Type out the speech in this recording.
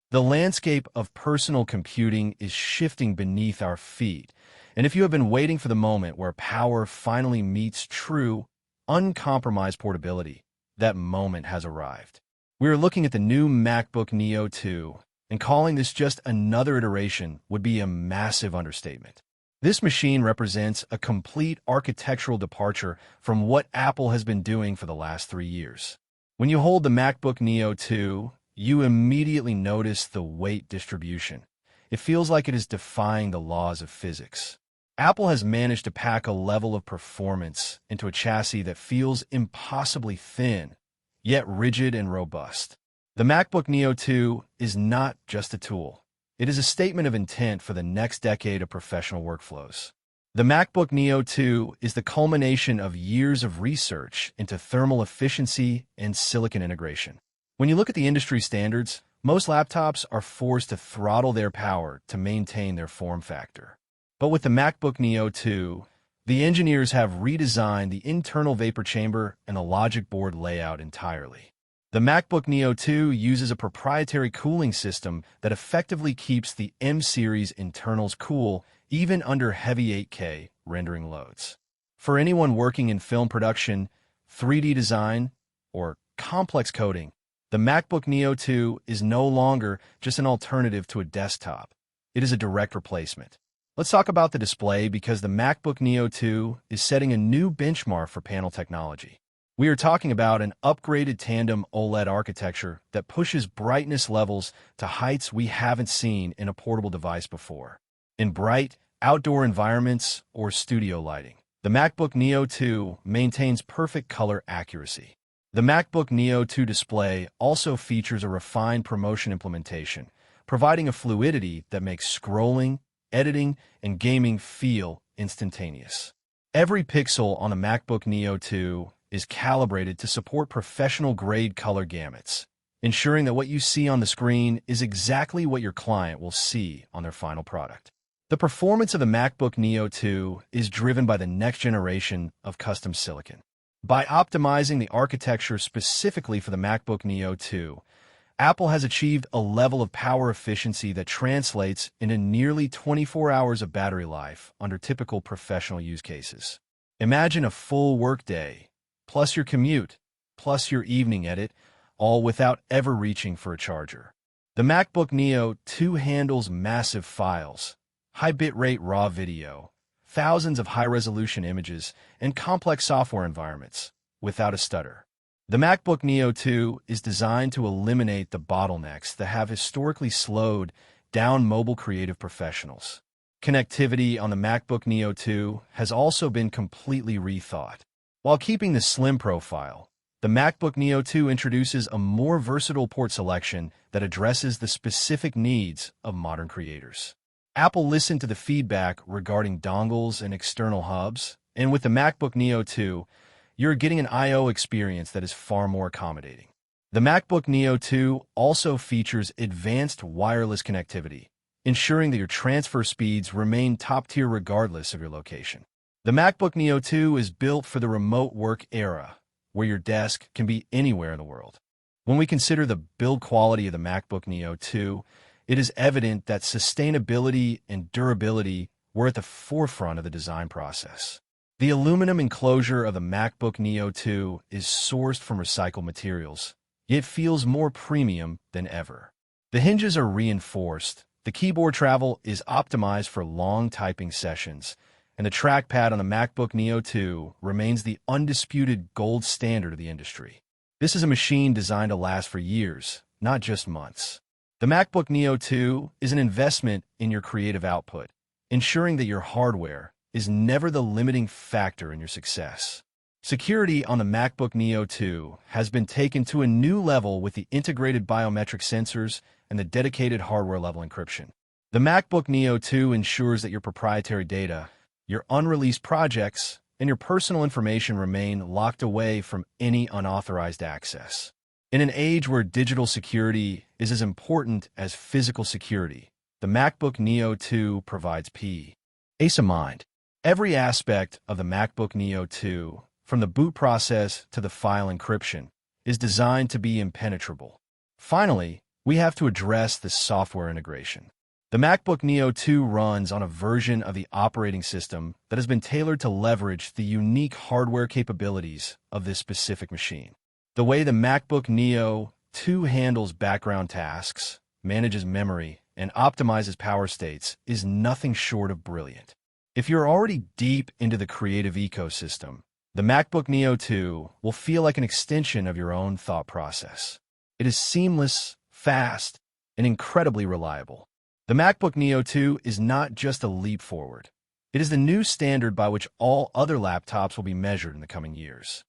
The landscape of personal computing is shifting beneath our feet, and if you have been waiting for the moment where power finally meets true, uncompromised portability, that moment has arrived. We are looking at the new MacBook Neo 2, and calling this just another iteration would be a massive understatement. This machine represents a complete architectural departure from what Apple has been doing for the last 3 years. When you hold the MacBook Neo 2, you immediately notice the weight distribution. It feels like it is defying the laws of physics. Apple has managed to pack a level of performance into a chassis that feels impossibly thin, yet rigid and robust. The MacBook Neo 2 is not just a tool. It is a statement of intent for the next decade of professional workflows. The MacBook Neo 2 is the culmination of years of research into thermal efficiency and silicon integration. When you look at the industry standards, most laptops are forced to throttle their power to maintain their form factor. But with the MacBook Neo 2, the engineers have redesigned the internal vapor chamber and the logic board layout entirely. The MacBook Neo 2 uses a proprietary cooling system that effectively keeps the M-series internals cool even under heavy 8K rendering loads. For anyone working in film production, 3D design, or complex coding, the MacBook Neo 2 is no longer just an alternative to a desktop. It is a direct replacement. Let's talk about the display because the MacBook Neo 2 is setting a new benchmark for panel technology. We are talking about an upgraded tandem OLED architecture that pushes brightness levels to heights we haven't seen in a portable device before. In bright, outdoor environments or studio lighting, the MacBook Neo 2 maintains perfect color accuracy. The MacBook Neo 2 display also features a refined promotion implementation, providing a fluidity that makes scrolling, editing, and gaming feel instantaneous. Every pixel on the MacBook Neo 2 is calibrated to support professional-grade color gamuts, ensuring that what you see on the screen is exactly what your client will see on their final product. The performance of the MacBook Neo 2 is driven by the next generation of custom silicon. By optimizing the architecture specifically for the MacBook Neo 2, Apple has achieved a level of power efficiency that translates into nearly 24 hours of battery life under typical professional use cases. Imagine a full workday, plus your commute, plus your evening edit, all without ever reaching for a charger. The MacBook Neo 2 handles massive files, high bitrate RAW video, thousands of high-resolution images, and complex software environments without a stutter. The MacBook Neo 2 is designed to eliminate the bottlenecks that have historically slowed down mobile creative professionals. Connectivity on the MacBook Neo 2 has also been completely rethought. While keeping the slim profile, the MacBook Neo 2 introduces a more versatile port selection that addresses the specific needs of modern creators. Apple listened to the feedback regarding dongles and external hubs, and with the MacBook Neo 2, you're getting an I/O experience that is far more accommodating. The MacBook Neo 2 also features advanced wireless connectivity, ensuring that your transfer speeds remain top-tier regardless of your location. The MacBook Neo 2 is built for the remote work era, where your desk can be anywhere in the world. When we consider the build quality of the MacBook Neo 2, it is evident that sustainability and durability were at the forefront of the design process. The aluminum enclosure of the MacBook Neo 2 is sourced from recycled materials, yet feels more premium than ever. The hinges are reinforced, the keyboard travel is optimized for long typing sessions, and the trackpad on the MacBook Neo 2 remains the undisputed gold standard of the industry. This is a machine designed to last for years, not just months. The MacBook Neo 2 is an investment in your creative output, ensuring that your hardware is never the limiting factor in your success. Security on the MacBook Neo 2 has been taken to a new level with the integrated biometric sensors and the dedicated hardware-level encryption. The MacBook Neo 2 ensures that your proprietary data, your unreleased projects, and your personal information remain locked away from any unauthorized access. In an age where digital security is as important as physical security, the MacBook Neo 2 provides peace of mind. Every aspect of the MacBook Neo 2, from the boot process to the file encryption, is designed to be impenetrable. Finally, we have to address the software integration. The MacBook Neo 2 runs on a version of the operating system that has been tailored to leverage the unique hardware capabilities of this specific machine. The way the MacBook Neo 2 handles background tasks, manages memory, and optimizes power states is nothing short of brilliant. If you're already deep into the creative ecosystem, the MacBook Neo 2 will feel like an extension of your own thought process. It is seamless, fast, and incredibly reliable. The MacBook Neo 2 is not just a leap forward. It is the new standard by which all other laptops will be measured in the coming years.